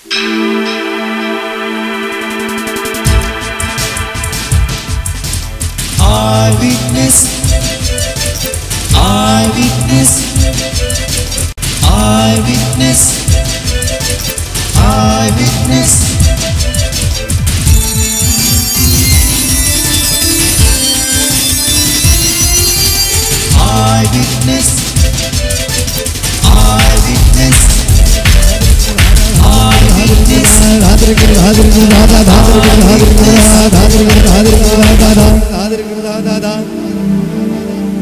Eyewitness, eyewitness, eyewitness, eyewitness. Eyewitness, eyewitness, eyewitness.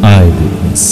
Eyewitness.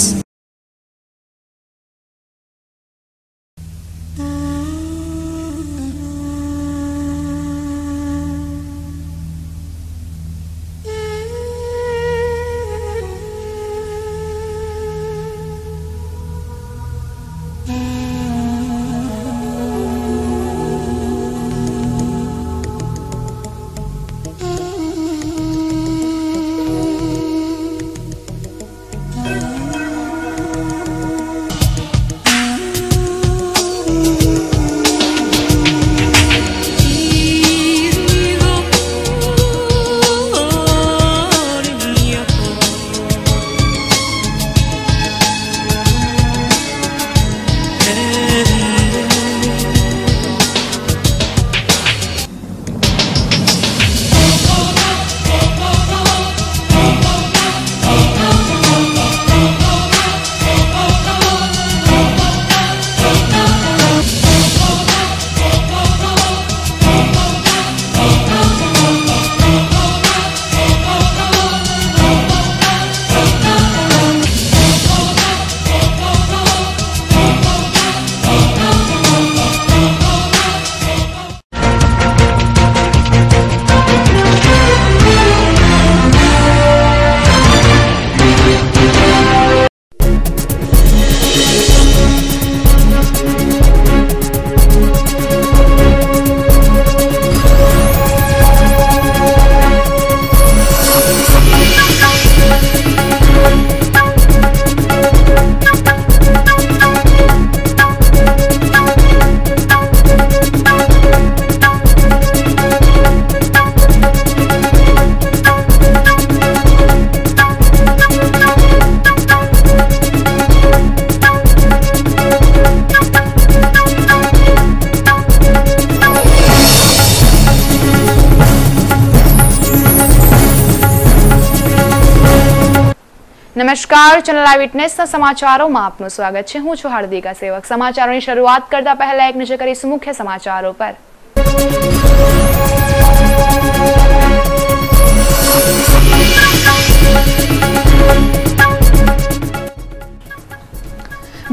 નમસ્કાર, channel આઈ વિટનેસના સમાચારોમાં આપનું સ્વાગત છે. હું છું હાર્દિકા સેવક. સમાચારોની શરૂઆત કરતા પહેલા એક નજર કરીશું મુખ્ય સમાચારો પર.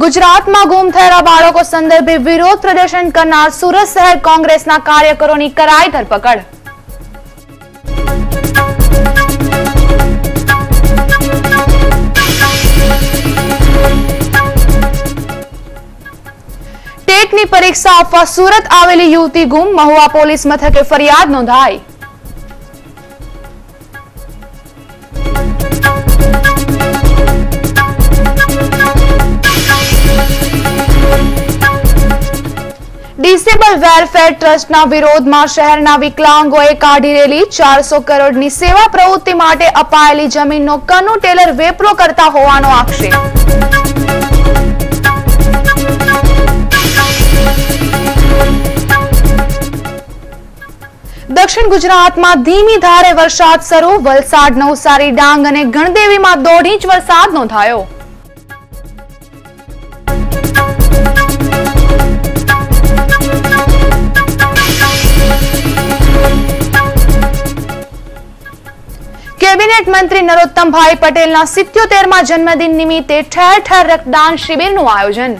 ગુજરાતમાં ગુમ થયેલા બાળકો સંદર્ભે વિરોધ પ્રદર્શન કરનાર સુરત શહેર કોંગ્રેસના કાર્યકરોની કરાઈ ધરપકડ. ટેટની પરીક્ષા આપવા સુરત આવેલી યુવતી ગુમ, મહુવા પોલીસ મથકે ફરિયાદ નોંધાઈ. ડિસેબલ વેલફેર ટ્રસ્ટના વિરોધમાં શહેરના વિકલાંગોએ કાઢી રેલી. 400 કરોડની સેવા પ્રવૃત્તિ માટે અપાયેલી જમીનનો કનુ ટેલર વેપરો કરતા હોવાનો આક્ષેપ. દક્ષિણ ગુજરાતમાં ધીમી ધારે વરસાદ શરૂ. વલસાડ, નવસારી, ડાંગ અને ગણદેવીમાં 1.5 ઇંચ વરસાદ નોંધાયો. કેબિનેટ મંત્રી નરોત્તમભાઈ પટેલના 77મા જન્મદિન નિમિત્તે ઠેર ઠેર રક્તદાન શિબિરનું આયોજન.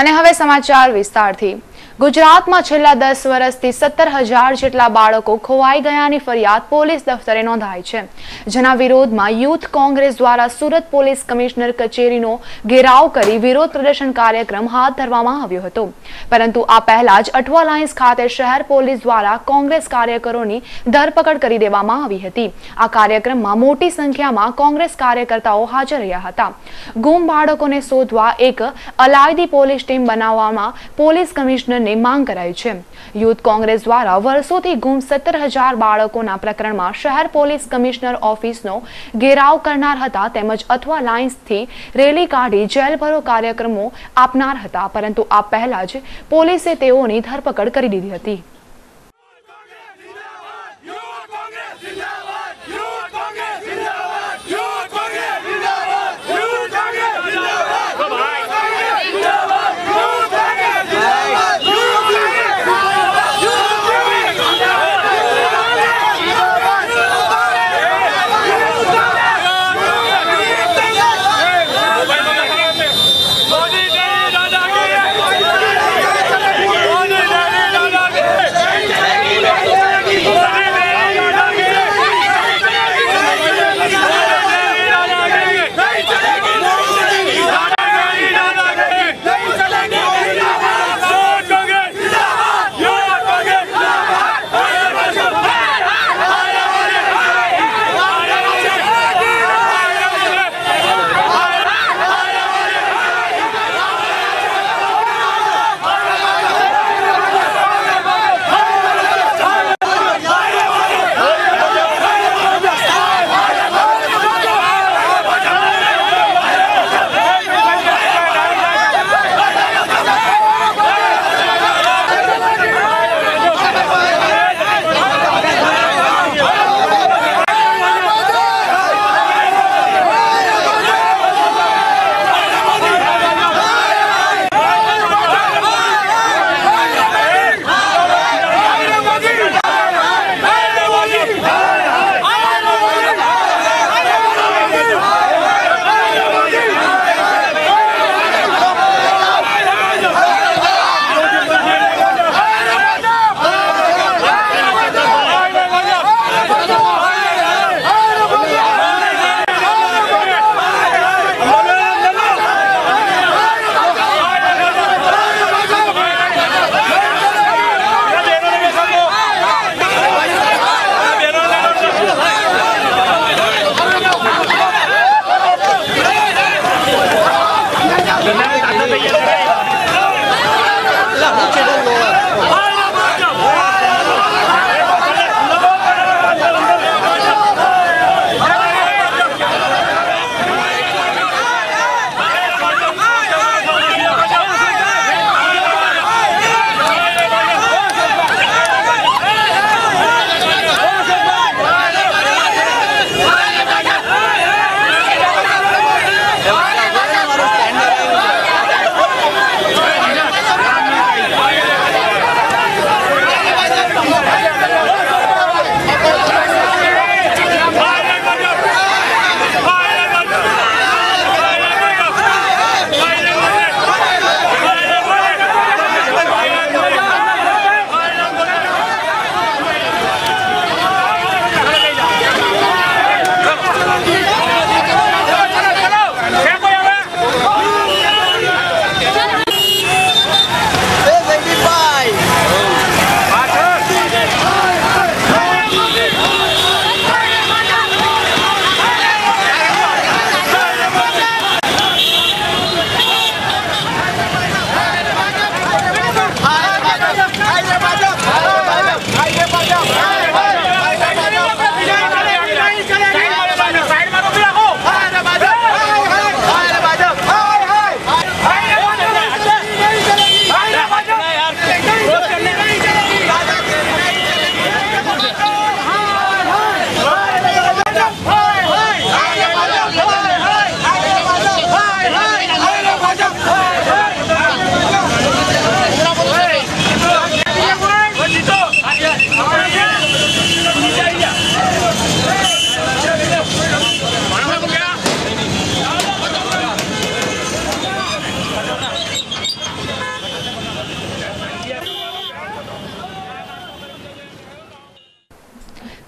અને હવે સમાચાર વિસ્તારથી. ગુજરાતમાં છેલ્લા 10 વર્ષથી 17,000 જેટલા બાળકો ખોવાઈ ગયાની ફરિયાદ પોલીસ દફતરે નોંધાઈ છે, જેના વિરોધમાં યુથ કોંગ્રેસ દ્વારા સુરત પોલીસ કમિશનર કચેરીનો ઘેરાવ કરી વિરોધ પ્રદર્શન કાર્યક્રમ હાથ ધરવામાં આવ્યો હતો. પરંતુ આ પહેલા જ અઠવા લાઇન્સ ખાતે શહેર પોલીસ દ્વારા કોંગ્રેસ કાર્યકરોની ધરપકડ કરી દેવામાં આવી હતી. આ કાર્યક્રમમાં મોટી સંખ્યામાં કોંગ્રેસ કાર્યકર્તાઓ હાજર રહ્યા હતા. ગુમ બાળકોને શોધવા એક અલાયદી પોલીસ ટીમ બનાવવામાં પોલીસ કમિશનરને માંગ કરાઈ છે. યુથ કોંગ્રેસ દ્વારા વર્ષોથી ગુમ 17,000 બાળકોના પ્રકરણમાં શહેર પોલીસ કમિશનર ઓફિસનો ઘેરાવ કરનાર હતા, તેમજ અઠવા લાઇન્સથી રેલી કાઢી જેલભરો કાર્યક્રમો આપનાર હતા. પરંતુ આ પહેલા જ પોલીસે તેઓની ધરપકડ કરી દીધી હતી.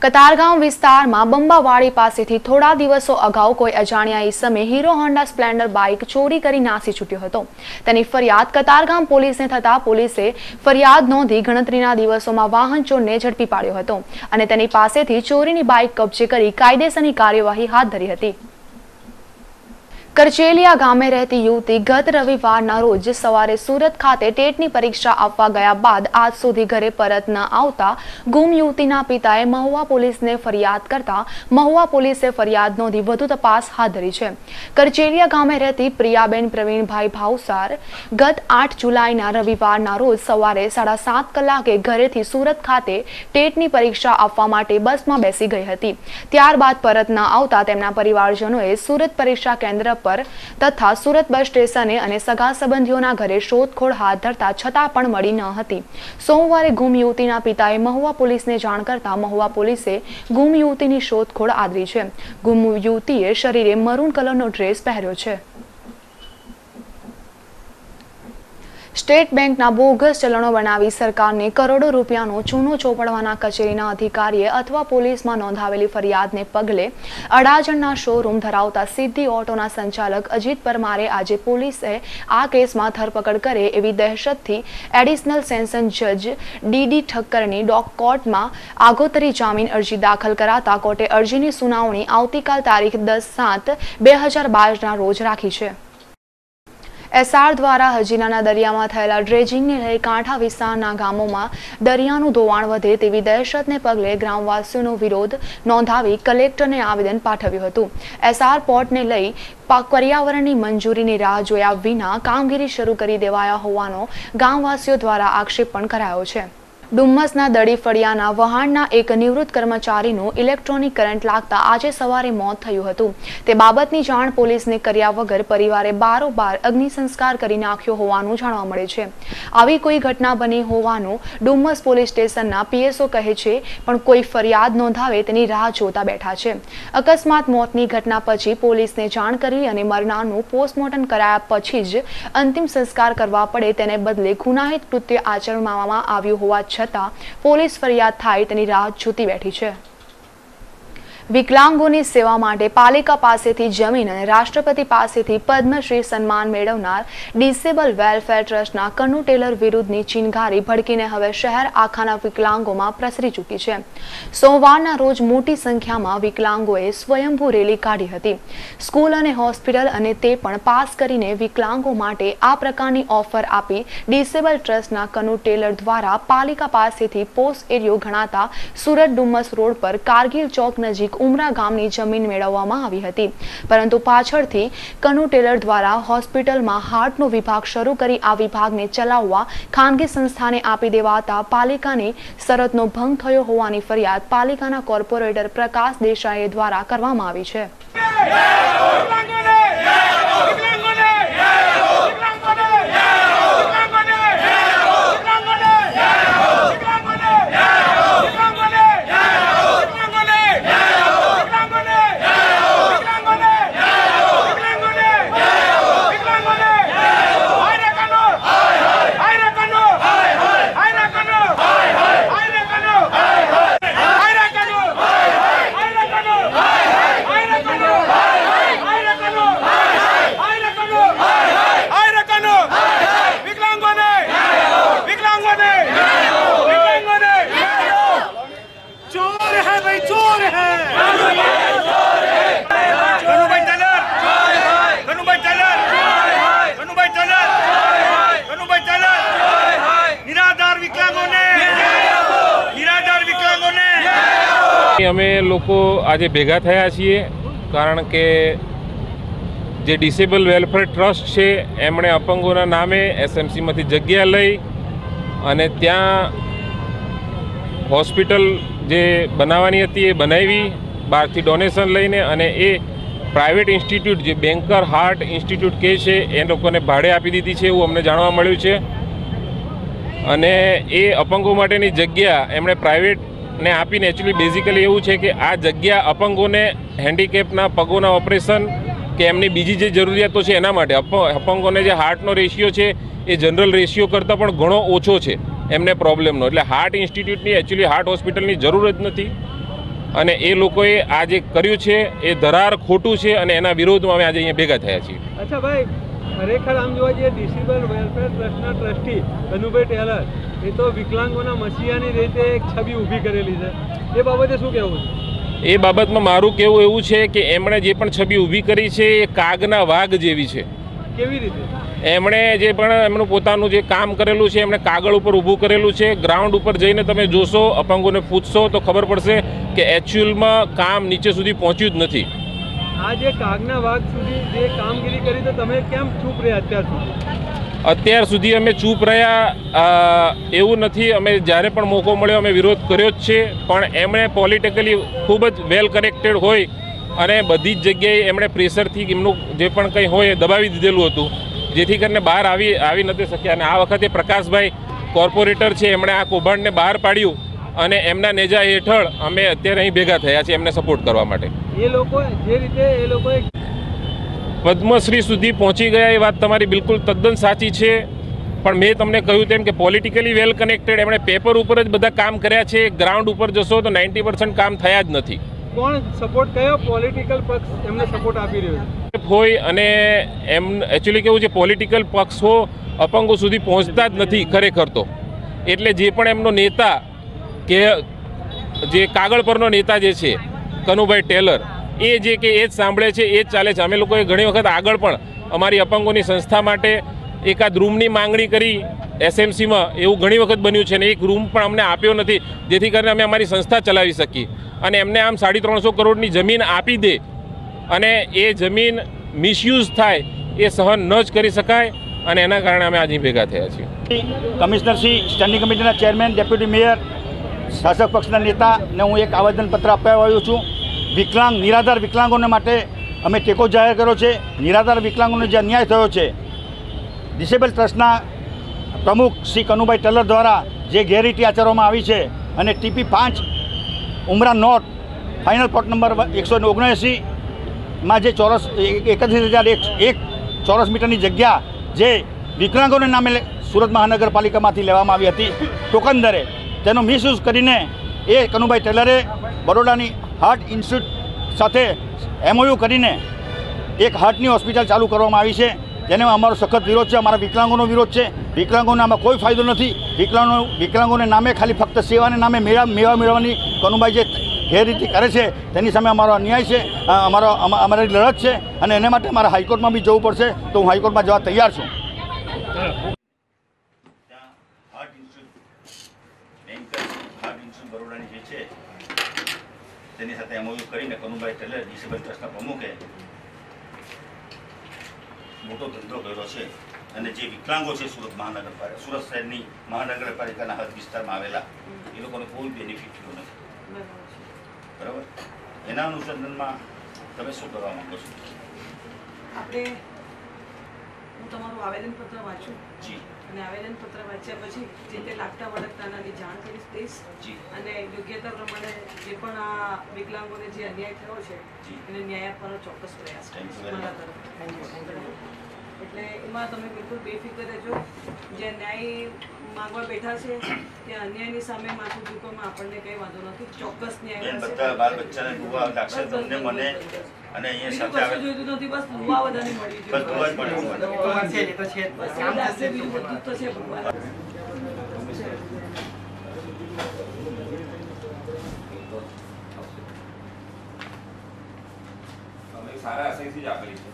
કતારગામ વિસ્તારમાં બંબાવાડી પાસેથી થોડા દિવસો અગાઉ કોઈ અજાણ્યા ઈસમે હીરો હોન્ડા સ્પ્લેન્ડર બાઇક ચોરી કરી નાસી છૂટ્યો હતો. તેની ફરિયાદ કતારગામ પોલીસને થતા પોલીસે ફરિયાદ નોંધી ગણતરીના દિવસોમાં વાહન ચોરને ઝડપી પાડ્યો હતો અને તેની પાસેથી ચોરીની બાઇક કબજે કરી કાયદેસરની કાર્યવાહી હાથ ધરી હતી. કરચેલિયા ગામે રહેતી યુવતી ગત રવિવારના રોજ સવારે સુરત ખાતે ટેટની પરીક્ષા આપવા ગયા બાદ આજ સુધી ઘરે પરત ન આવતા ગુમ યુવતીના પિતાએ મહુવા પોલીસને ફરિયાદ કરતા મહુવા પોલીસે ફરિયાદ નોંધી વધુ તપાસ હાથ ધરી છે. કરચેલિયા ગામે રહેતી પ્રિયાબેન પ્રવીણભાઈ ભાવસાર ગત 8 જુલાઈના રવિવારના રોજ સવારે 7:30 કલાકે ઘરેથી સુરત ખાતે ટેટની પરીક્ષા આપવા માટે બસમાં બેસી ગઈ હતી. ત્યારબાદ પરત ન આવતા તેમના પરિવારજનોએ સુરત પરીક્ષા કેન્દ્ર તથા સુરત બસ સ્ટેશને અને સગા સંબંધીઓના ઘરે શોધખોળ હાથ ધરતા છતાં પણ મળી ન હતી. સોમવારે ગુમ યુવતીના પિતાએ મહુવા પોલીસને જાણ કરતા મહુવા પોલીસે ગુમ યુવતીની શોધખોળ આદરી છે. ગુમ યુવતીએ શરીરે મરૂન કલરનો ડ્રેસ પહેર્યો છે. સ્ટેટ બેંકના બોગસ ચલણો બનાવી સરકારને કરોડો રૂપિયાનો ચૂનો ચોપડવાના કચેરીના અધિકારીએ અથવા પોલીસમાં નોંધાવેલી ફરિયાદને પગલે અડાજણના શોરૂમ ધરાવતા સિદ્ધિ ઓટોના સંચાલક અજીત પરમારે આજે પોલીસે આ કેસમાં ધરપકડ કરે એવી દહેશતથી એડિશનલ સેશન્સ જજ ડીડી ઠક્કરની કોર્ટમાં આગોતરી જામીન અરજી દાખલ કરાતા કોર્ટે અરજીની સુનાવણી આવતીકાલ તારીખ 10/7/2022ના રોજ રાખી છે. એસઆર દ્વારા હજીરાના દરિયામાં થયેલા ડ્રેજિંગને લઈ કાંઠા વિસ્તારના ગામોમાં દરિયાનું ધોવાણ વધે તેવી દહેશતને પગલે ગ્રામવાસીઓનો વિરોધ નોંધાવી કલેક્ટરને આવેદન પાઠવ્યું હતું. એસઆર પોર્ટને લઈ પર્યાવરણની મંજૂરીની રાહ જોયા વિના કામગીરી શરૂ કરી દેવાયા હોવાનો ગામવાસીઓ દ્વારા આક્ષેપ પણ કરાયો છે. ડુમ્મસના દડી ફળિયાના વહાણના એક નિવૃત્ત કર્મચારીનું ઇલેક્ટ્રોનિક કરંટ લાગતા આજે સવારે મોત થયું હતું. તે બાબતની જાણ પોલીસને કર્યા વગર પરિવારે બારોબાર અગ્નિ સંસ્કાર કરી નાખ્યો હોવાનું જાણવા મળે છે. આવી કોઈ ઘટના બની હોવાનું ડુમ્મસ પોલીસ સ્ટેશનના પીએસઓ કહે છે, પણ કોઈ ફરિયાદ નોંધાવે તેની રાહ જોતા બેઠા છે. અકસ્માત મોતની ઘટના પછી પોલીસને જાણ કરી અને મરનારનું પોસ્ટમોર્ટમ કરાયા પછી જ અંતિમ સંસ્કાર કરવા પડે તેને બદલે ગુનાહિત કૃત્ય આચરવામાં આવ્યું હોવા છતાં પોલીસ ફરિયાદ થાય તેની રાહ જોતી બેઠી છે. વિકલાંગોની સેવા માટે પાલિકા પાસેથી જમીન અને રાષ્ટ્રપતિ પાસેથી પદ્મશ્રી સન્માન મેળવનાર ડિસેબલ વેલફેર ટ્રસ્ટના કનુ ટેલર વિરુદ્ધની ચિનગારી ભડકીને હવે શહેર આખાના વિકલાંગોમાં પ્રસરી ચૂકી છે. સોમવારના રોજ મોટી સંખ્યામાં વિકલાંગોએ સ્વયંભૂ રેલી કાઢી હતી. સ્કૂલ અને હોસ્પિટલ અને તે પણ પાસ કરીને વિકલાંગો માટે આ પ્રકારની ઓફર આપી ડિસેબલ ટ્રસ્ટના કનુ ટેલર દ્વારા પાલિકા પાસેથી પોસ્ટ એરિયો ગણાતા સુરત ડુમ્મસ રોડ પર કારગિલ ચોક નજીક ઉમરા ગામની જમીન મેળવવામાં આવી હતી, પરંતુ પાછળથી કનુ ટેલર દ્વારા હોસ્પિટલમાં હાર્ટનો વિભાગ શરૂ કરી આ વિભાગને ચલાવવા ખાનગી સંસ્થાને આપી દેવાતા પાલિકાની શરતનો ભંગ થયો હોવાની ફરિયાદ પાલિકાના કોર્પોરેટર પ્રકાશ દેસાઈ દ્વારા કરવામાં આવી છે. અમે લોકો આજે ભેગા થયા છીએ કારણ કે જે ડિસેબલ વેલફેર ટ્રસ્ટ છે એમણે અપંગોના નામે એસએમસીમાંથી જગ્યા લઈ અને ત્યાં હોસ્પિટલ જે બનાવવાની હતી એ બનાવી, બહારથી ડોનેશન લઈને, અને એ પ્રાઇવેટ ઇન્સ્ટિટ્યૂટ જે બેન્કર હાર્ટ ઇન્સ્ટિટ્યૂટ કહે છે એ લોકોને ભાડે આપી દીધી છે એવું અમને જાણવા મળ્યું છે. અને એ અપંગો માટેની જગ્યા એમણે પ્રાઇવેટને આપીને એકચ્યુઅલી બેઝિકલી એવું છે કે આ જગ્યા અપંગોને હેન્ડીકેપના પગોના ઓપરેશન કે એમની બીજી જે જરૂરિયાતો છે એના માટે. અપંગોને જે હાર્ટનો રેશિયો છે એ જનરલ રેશિયો કરતાં પણ ઘણો ઓછો છે એમને પ્રોબ્લેમનો, એટલે હાર્ટ ઇન્સ્ટિટ્યૂટની એકચ્યુઅલી હાર્ટ હોસ્પિટલની જરૂર જ નથી. અને એ લોકોએ આ જે કર્યું છે એ ધરાર ખોટું છે અને એના વિરોધમાં અમે આજે અહીંયા ભેગા થયા છીએ. અચ્છા ભાઈ, ખરેખર આમ જોવા જઈએ ડિસેબલ વેલફેર ટ્રસ્ટના ટ્રસ્ટી કનુભાઈ ટેલર એ તો વિકલાંગોના મસીહાની રીતે એક છબી ઊભી કરેલી છે, એ બાબતે શું કહેવું છે? એ બાબતમાં મારું કહેવું એવું છે કે એમણે જે પણ છબી ઊભી કરી છે એ કાગના વાઘ જેવી છે. કેવી રીતે? એમણે જે પણ એમનું પોતાનું જે કામ કરેલું છે એમણે કાગળ ઉપર ઊભું કરેલું છે. ગ્રાઉન્ડ ઉપર જઈને તમે જોશો, અપંગોને પૂછશો તો ખબર પડશે કે એકચ્યુઅલમાં કામ નીચે સુધી પહોંચ્યું જ નથી. આ જે કાગના વાઘ સુધી જે કામગીરી કરી તો તમે કેમ ચૂપ રહ્યા અત્યાર સુધી? અત્યાર સુધી અમે ચૂપ રહ્યા એવું નથી. અમે જ્યારે પણ મોકો મળ્યો અમે વિરોધ કર્યો જ છે, પણ એમણે પોલિટિકલી ખૂબ જ વેલ કનેક્ટેડ હોય અને બધી જ જગ્યાએ એમણે પ્રેશરથી એમનું જે પણ કંઈ હોય એ દબાવી દીધેલું હતું, જેથી કરીને બહાર આવી નથી શક્યા. અને આ વખતે પ્રકાશભાઈ કોર્પોરેટર છે, એમણે આ કૌભાંડને બહાર પાડ્યું અને એમના નેજા હેઠળ અમે અત્યારે અહીં ભેગા થયા છીએ એમને સપોર્ટ કરવા માટે. એ લોકો જે રીતે એ લોકોએ પદ્મશ્રી સુધી પહોંચી ગયા એ વાત તમારી બિલકુલ તદ્દન સાચી છે, પણ મેં તમને કહ્યું તેમ કે પોલિટિકલી વેલ કનેક્ટેડ એમણે પેપર ઉપર જ બધા કામ કર્યા છે. ગ્રાઉન્ડ ઉપર જશો તો 90% કામ થયા જ નથી. કોણ સપોર્ટ, કયો પોલિટિકલ પક્ષ એમને સપોર્ટ આપી રહ્યો છે? હોય અને એમ એકચ્યુઅલી કેવું છે, પોલિટિકલ પક્ષો અપંગો સુધી પહોંચતા જ નથી ખરેખર તો. એટલે જે પણ એમનો નેતા કે જે કાગળ પરનો નેતા જે છે કનુભાઈ ટેલર, એ જે કે એ જ સાંભળે છે, એ જ ચાલે છે. અમે લોકોએ ઘણી વખત આગળ પણ અમારી અપંગોની સંસ્થા માટે એકાદ રૂમની માંગણી કરી એસએમસીમાં, એવું ઘણી વખત બન્યું છે ને એક રૂમ પણ અમને આપ્યો નથી, જેથી કરીને અમે અમારી સંસ્થા ચલાવી શકીએ. અને એમને આમ 350 કરોડની જમીન આપી દે અને એ જમીન મિસયુઝ થાય એ સહન ન જ કરી શકાય, અને એના કારણે અમે આજે ભેગા થયા છીએ. કમિશનરશ્રી, સ્ટેન્ડિંગ કમિટીના ચેરમેન, ડેપ્યુટી મેયર, શાસક પક્ષના નેતાને હું એક આવેદનપત્ર આપવા આવ્યો છું. નિરાધાર વિકલાંગોને માટે અમે ટેકો જાહેર કર્યો છે. નિરાધાર વિકલાંગોને જે અન્યાય થયો છે, ડિસેબલ ટ્રસ્ટના પ્રમુખ શ્રી કનુભાઈ ટેલર દ્વારા જે ગેરરીતિ આચરવામાં આવી છે અને TP 5 ઉમરા નોર્થ ફાઇનલ પ્લોટ નંબર 179માં જે 31,001 ચોરસ મીટરની જગ્યા જે વિકલાંગોને નામે સુરત મહાનગરપાલિકામાંથી લેવામાં આવી હતી ટોકન દરે, તેનો મિસયુઝ કરીને એ કનુભાઈ ટેલરે બરોડાની હાર્ટ ઇન્સ્ટિટ્યૂટ સાથે MOU કરીને એક હાર્ટની હોસ્પિટલ ચાલુ કરવામાં આવી છે, જેને અમારો સખત વિરોધ છે. અમારા વિકલાંગોનો વિરોધ છે. વિકલાંગોને આમાં કોઈ ફાયદો નથી. વિકલાંગોને નામે ખાલી ફક્ત સેવાને નામે મેવા મેળવવાની કનુભાઈ જે ગેરરીતિ કરે છે તેની સામે અમારો અન્યાય છે, અમારી લડત છે, અને એને માટે અમારે હાઈકોર્ટમાં બી જવું પડશે. તો હું હાઈકોર્ટમાં જવા તૈયાર છું. બરોડાની જે છે તેની સાથે MOU કરીને કનુભાઈ ટેલર ડિસેબલ ટ્રસ્ટના પ્રમુખે મોટો ધંધો કર્યો છે. અને જે વિકલાંગો છે સુરત શહેરની મહાનગરપાલિકાના હદ વિસ્તારમાં આવેલા, એ લોકોને કોઈ બેનિફિટ થયો નથી. બરાબર, એના અનુસંધાનમાં તમે શું કરવા માંગો છો? હું તમારું આવેદનપત્ર વાંચું જી, અને આવેદનપત્ર વાંચ્યા પછી જે તે લાગતા વળગતાની જાણ કરીશ દઈશ જી, અને યોગ્યતા પ્રમાણે જે પણ આ વિકલાંગોને જે અન્યાય થયો છે એને ન્યાય આપવાનો ચોક્કસ પ્રયાસ કરીશ મારા તરફથી. એટલે એમાં તમે બિલકુલ બેફિકર રહેજો. જે ન્યાય માંગવા બેઠા છે ત્યાં અન્યાયની સામે માથું ઝૂકવામાં આપણને કંઈ વાંધો નથી. ચોક્કસ ન્યાય બધા બાળ બચ્ચાને દુઆ લાગશે તમને, મને અને અહીંયા સાથે આવે જોઈતું નથી. બસ દુઆ બધાને મળી બસ દુઆ જ મળે. બધું તો છે ભગવાન. સારા આશયથી જ આપેલી છે.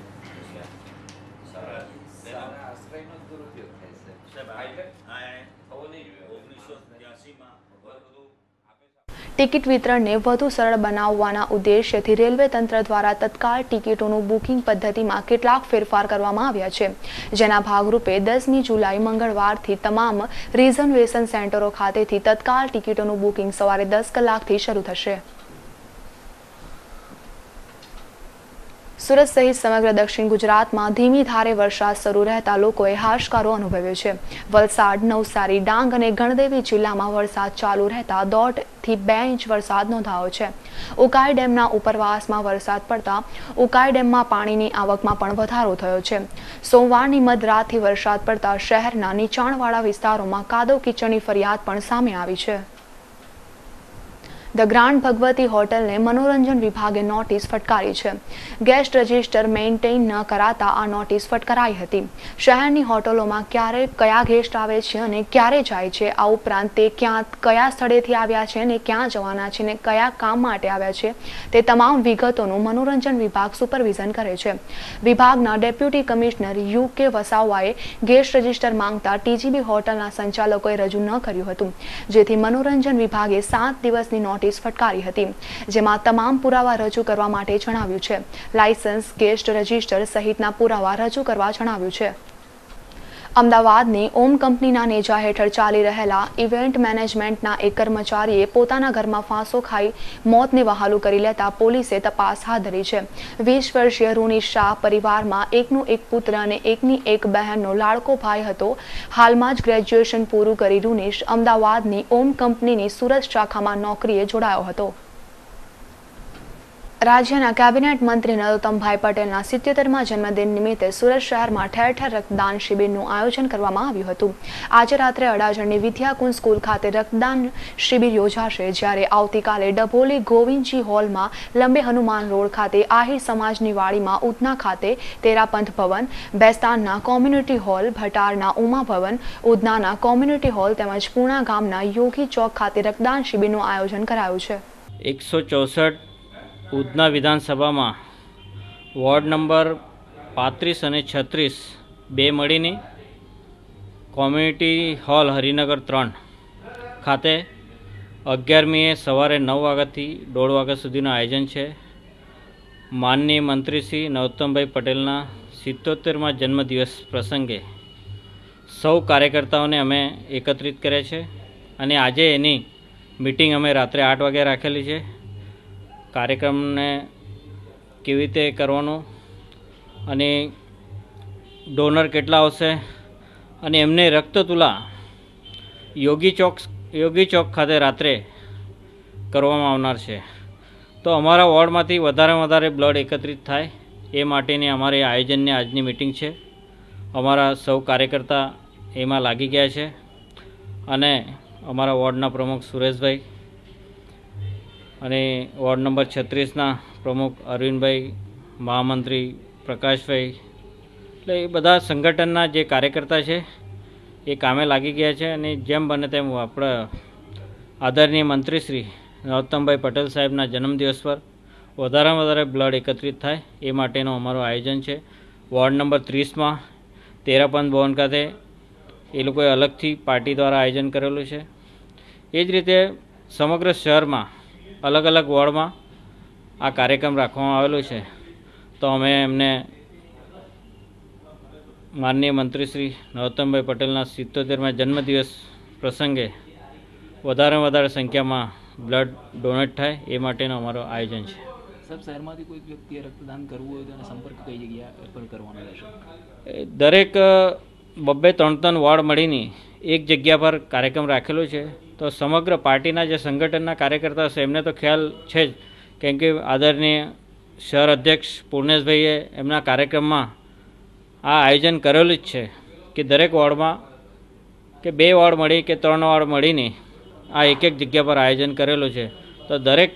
ટિકિટ વિતરણને વધુ સરળ બનાવવાના ઉદ્દેશ્યથી રેલવે તંત્ર દ્વારા તત્કાળ ટિકિટોનું બુકિંગ પદ્ધતિમાં કેટલાક ફેરફાર કરવામાં આવ્યા છે, જેના ભાગરૂપે 10મી જુલાઈ મંગળવારથી તમામ રિઝર્વેશન સેન્ટરો ખાતેથી તત્કાળ ટિકિટોનું બુકિંગ સવારે 10 કલાકથી શરૂ થશે. સુરત સહિત સમગ્ર દક્ષિણ ગુજરાતમાં ધીમી ધારે વરસાદ શરૂ રહેતા લોકોએ હાશકારો અનુભવ્યો છે. વલસાડ, નવસારી, ડાંગ અને ગણદેવી જિલ્લામાં વરસાદ ચાલુ રહેતા 1.5 થી 2 ઇંચ વરસાદ નોંધાયો છે. ઉકાઈ ડેમના ઉપરવાસમાં વરસાદ પડતા ઉકાઈ ડેમમાં પાણીની આવકમાં પણ વધારો થયો છે. સોમવારની મધરાતથી વરસાદ પડતા શહેરના નીચાણવાળા વિસ્તારોમાં કાદવ કીચડની ફરિયાદ પણ સામે આવી છે. ધ ગ્રાન્ડ ભગવતી હોટલને મનોરંજન વિભાગે નોટિસ ફટકારી છે. ગેસ્ટ રજિસ્ટર મેન્ટેન ન કરાતા આ નોટિસ ફટકારાઈ હતી. શહેરની હોટલોમાં ક્યારે કયા ગેસ્ટ આવે છે અને ક્યારે જાય છે, આ ઉપરાંત તે કયા સ્થળેથી આવ્યા છે અને ક્યાં જવાના છે અને કયા કામ માટે આવ્યા છે તે તમામ વિગતોનું મનોરંજન વિભાગ સુપરવિઝન કરે છે. વિભાગના ડેપ્યુટી કમિશનર UK વસાવાએ ગેસ્ટ રજિસ્ટર માંગતા TGB હોટલના સંચાલકોએ રજૂ ન કર્યું હતું, જેથી મનોરંજન વિભાગે 7 દિવસની નોટિસ ફટકારી હતી, જેમાં તમામ પુરાવા રજૂ કરવા માટે જણાવ્યું છે. લાયસન્સ, ગેસ્ટ રજિસ્ટર સહિતના પુરાવા રજૂ કરવા જણાવ્યું છે. અમદાવાદની ઓમ કંપનીના નેજા હેઠળ ચાલી રહેલા ઇવેન્ટ મેનેજમેન્ટના એક કર્મચારીએ પોતાના ઘરમાં ફાંસો ખાઈ મોતને વહાલું કરી લેતા પોલીસે તપાસ હાથ ધરી છે. 20 વર્ષીય રૂનીશ શાહ પરિવારમાં એકનો એક પુત્ર અને એકની એક બહેનનો લાડકો ભાઈ હતો. હાલમાં જ ગ્રેજ્યુએશન પૂરું કરી રૂનીશ અમદાવાદની ઓમ કંપનીની સુરત શાખામાં નોકરીએ જોડાયો હતો. રાજ્યના કેબિનેટ મંત્રી નરોત્તમભાઈ પટેલના 77મા જન્મદિન નિમિત્તે સુરત શહેરમાં ઠેર ઠેર રક્તદાન શિબિરનું આયોજન કરવામાં આવ્યું હતું. આજે રાત્રે અડાજણની વિદ્યાકુંજ સ્કૂલ ખાતે રક્તદાન શિબિર યોજાશે, જ્યારે આવતીકાલે ડભોલી ગોવિંદજી હોલમાં, લંબે હનુમાન રોડ ખાતે આહિર સમાજની વાડીમાં, ઉધના ખાતે તેરાપંથ ભવન, બેસ્તાનના કોમ્યુનિટી હોલ, ભટારના ઉમા ભવન, ઉધનાના કોમ્યુનિટી હોલ તેમજ પૂર્ણા ગામના યોગી ચોક ખાતે રક્તદાન શિબિરનું આયોજન કરાયું છે. 164 ઉધના વિધાનસભામાં વોર્ડ નંબર 35 અને 36 બે મળીને કોમ્યુનિટી હોલ હરિનગર 3 ખાતે 11મીએ સવારે 9 વાગ્યાથી 1:30 વાગ્યા સુધીનું આયોજન છે. માનનીય મંત્રી શ્રી નરોત્તમભાઈ પટેલના 77મા જન્મદિવસ પ્રસંગે સૌ કાર્યકર્તાઓને અમે એકત્રિત કર્યા છે અને આજે એની મિટિંગ અમે રાત્રે 8 વાગ્યે રાખેલી છે. કાર્યક્રમને કેવી રીતે કરવાનો અને ડોનર કેટલા આવશે અને એમને રક્તતુલા યોગી ચોક ખાતે રાત્રે કરવામાં આવનાર છે. તો અમારા વોર્ડમાંથી વધારે બ્લડ એકત્રિત થાય એ માટેની અમારી આયોજનની આજની મિટિંગ છે. અમારા સૌ કાર્યકર્તા એમાં લાગી ગયા છે અને અમારા વોર્ડના પ્રમુખ સુરેશભાઈ અને વોર્ડ નંબર 36ના પ્રમુખ અરવિંદભાઈ, મહામંત્રી પ્રકાશભાઈ, એટલે એ બધા સંગઠનના જે કાર્યકર્તા છે એ કામે લાગી ગયા છે અને જેમ બને તેમ આપણા આદરણીય મંત્રી શ્રી નરોત્તમભાઈ પટેલ સાહેબના જન્મદિવસ પર વધારેમાં વધારે બ્લડ એકત્રિત થાય એ માટેનું અમારું આયોજન છે. વોર્ડ નંબર 30માં તેરાપંથ ભવન ખાતે એ લોકોએ અલગથી પાર્ટી દ્વારા આયોજન કરેલું છે. એ જ રીતે સમગ્ર શહેરમાં અલગ અલગ વોર્ડમાં આ કાર્યક્રમ રાખવામાં આવેલો છે. તો અમે એમને માનનીય મંત્રી શ્રી નરોત્તમભાઈ પટેલના 77મા જન્મદિવસ પ્રસંગે વધારે સંખ્યામાં બ્લડ ડોનેટ થાય એ માટેનું અમારું આયોજન છે. સાહેબ, શહેરમાંથી કોઈ વ્યક્તિએ રક્તદાન કરવું હોય તો એનો સંપર્ક કઈ જગ્યા પર કરવાનો રહેશે? દરેક 2-3 વોર્ડ મળીને એક જગ્યા પર કાર્યક્રમ રાખેલો છે. તો સમગ્ર પાર્ટીના જે સંગઠનના કાર્યકર્તા છે એમને તો ખ્યાલ છે જ, કેમ કે આદરણીય શહેર અધ્યક્ષ પૂર્ણેશભાઈએ એમના કાર્યક્રમમાં આ આયોજન કરેલું જ છે કે દરેક વોર્ડમાં કે 2 વોર્ડ મળી કે 3 વોર્ડ મળીને આ એક જગ્યા પર આયોજન કરેલું છે. તો દરેક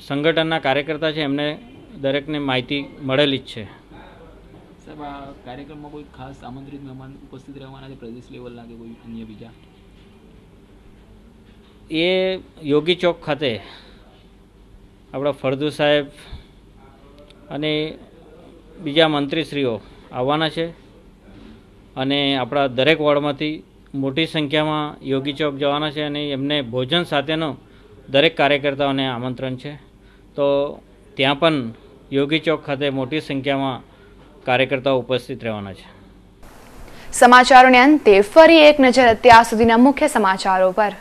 સંગઠનના કાર્યકર્તા છે એમને દરેકને માહિતી મળેલી જ છે. સાહેબ, આ કાર્યક્રમમાં કોઈ ખાસ આમંત્રિત મહેમાન ઉપસ્થિત રહેવાના છે પ્રદેશ લેવલના કે કોઈ અન્ય બીજા? એ યોગી ચોક ખાતે આપણા ફળદુ સાહેબ અને બીજા મંત્રીશ્રીઓ આવવાના છે અને આપણા દરેક વોર્ડમાંથી મોટી સંખ્યામાં યોગી ચોક જવાના છે અને એમને ભોજન સાથેનું દરેક કાર્યકર્તાઓને આમંત્રણ છે. તો ત્યાં પણ યોગી ચોક ખાતે મોટી સંખ્યામાં કાર્યકર્તાઓ ઉપસ્થિત રહેવાના છે. સમાચારોને અંતે ફરી એક નજર અત્યાર સુધીના મુખ્ય સમાચારો પર.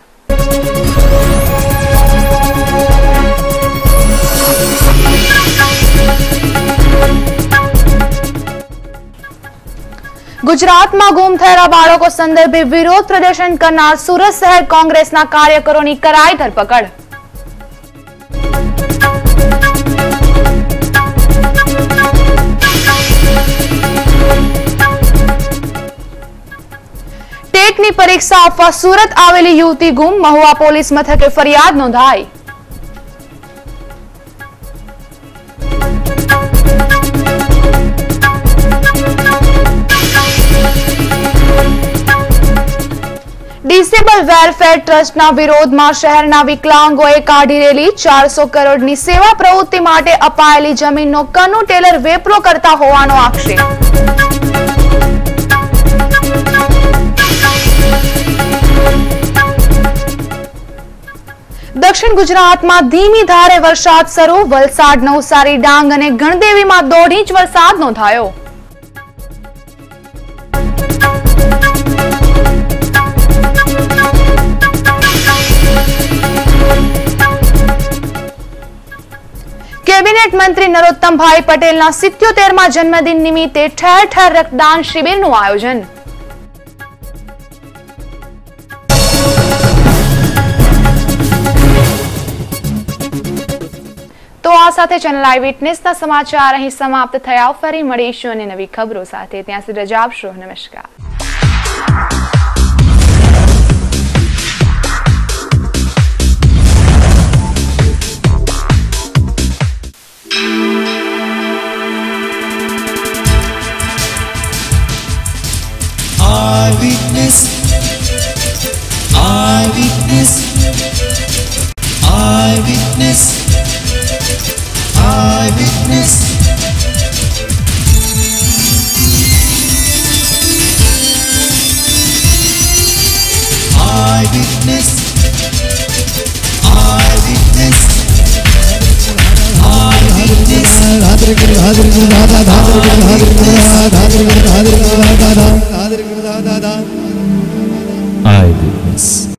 ગુજરાતમાં ગુમ થયેલા બાળકો સંદર્ભે વિરોધ પ્રદર્શન કરનાર સુરત શહેર કોંગ્રેસના કાર્યકરોની કરાઈ ધરપકડ. ટેટની પરીક્ષા આપવા સુરત આવેલી યુવતી ગુમ, મહુવા પોલીસ મથકે ફરિયાદ નોંધાઈ. વેલફેર ટ્રસ્ટના વિરોધમાં શહેરના વિકલાંગોએ કાઢી રેલી 400 કરોડની સેવા પ્રવૃત્તિ માટે અપાયેલી જમીનનો કનુ ટેલર વેપરો કરતા હોવાનો આક્ષેપ। દક્ષિણ ગુજરાતમાં ધીમી ધારે વરસાદ શરૂ। વલસાડ, નવસારી, ડાંગ અને ગણદેવીમાં 1.5 ઇંચ વરસાદ નોંધાયો। કેબિનેટ મંત્રી નરોત્તમભાઈ પટેલના 77મા જન્મદિન નિમિત્તે ઠેર ઠેર રક્તદાન શિબિરનું આયોજન। તો આ સાથે ચેનલ આઈ વિટનેસના સમાચાર અહીં સમાપ્ત થયા। ફરી મળીશું અને નવી ખબરો સાથે। ત્યાં સુધી રજા આપશો। નમસ્કાર। Eyewitness, eyewitness, eyewitness, eyewitness. Eyewitness, eyewitness, eyewitness.